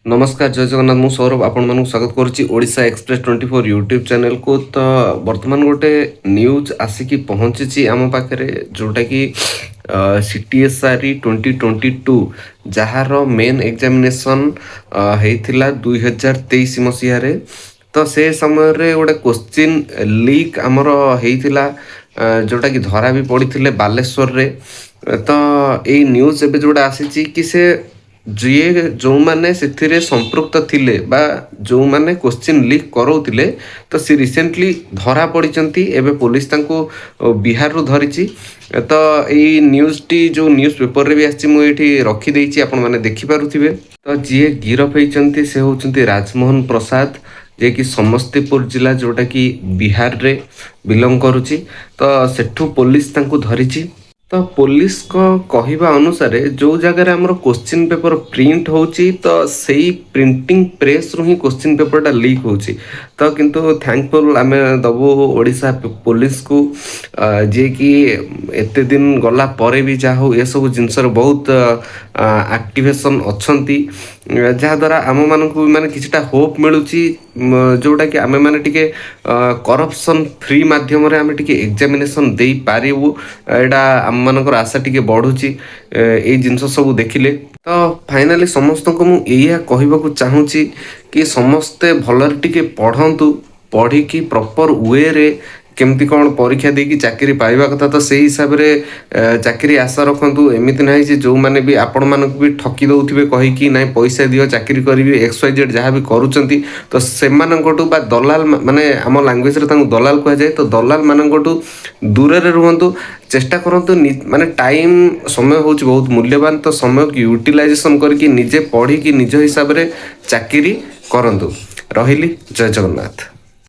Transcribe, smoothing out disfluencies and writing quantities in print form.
नमस्कार जय जगन्नाथ मु सौरभ आपण स्वागत करुच्ची ओडिशा एक्सप्रेस 24 यूट्यूब चैनल को। तो वर्तमान गोटे न्यूज आसिकी पहुंची आम पाखे जोटा कि CTSRE 2022 जार मेन एग्जामिनेशन होता 2023 मसीह तो से समय रे गोटे क्वेश्चन लीक आमर होता जोटा कि धरा भी पड़ी बालेश्वर रे। तो यही न्यूज एवं जोटा आसी कि से जी जो मैंने से संपृक्त थिले बा जो मैंने क्वेश्चन लीक कराउतिले तो सी रिसेंटली धरा पड़ी एवं पुलिस तांको बिहार रु धरी। तो यही न्यूज टी जो न्यूज पेपर रे भी आछि मु एठी रखी देछि आपण माने देखि पारुथिबे। तो जी गिरफ होइचंती से होचंती राजमोहन प्रसाद जे कि समस्तीपुर जिला जोटा कि बिहार रे बिलोंग करुची। तो सेठू पुलिस तांको धरिची। तो पुलिस को कहिबा अनुसार जो जगह हमर क्वेश्चन पेपर प्रिंट होची तो सही प्रिंटिंग प्रेस रु ही क्वेश्चन पेपर लीक होची। तो किंतु थैंकफुल आमे दबो ओडिशा पुलिस को जे कि एते दिन गला परे भी जा हो ए सब जिनसर बहुत एक्टिवेशन अछंती जहाँ द्वारा आम मान को माने किछटा होप मिलुची जोटा कि आमे माने टिके करप्शन फ्री माध्यम रे आमे टिके एग्जामिनेशन देई पारिबु एडा आम मानकर आशा टिके बढ़ुची ए जिनस सब देखिले। तो फाइनाली समस्त को मु एया कहबाकू चाहूची कि समस्ते भलर टिके पढ़ंतु पढ़ी कि प्रॉपर वे रे केमती कौन परीक्षा देकी चाकरी पाइबा कथा। तो से हिसाब रे चाकरी आशा रखंतु एमिति नाही जे जो माने भी आपण मानक भी ठकी दउथिबे कहि कि नाही पैसा दियो चाकरी करिवे XYZ जहाँ भी करूचंती तो सेमानंकटू बा दलाल माने आम लैंग्वेज रे तांको दलाल कह जाए। तो दलाल मानंकटू दूर रे रुहंतु चेष्टा करंतु माने टाइम समय होची बहुत मूल्यवान। तो समय को यूटिलाइजेशन करके निजे पढ़ी कि निज हिसाब रे चाकरी करंतु। रहिली जय जगन्नाथ।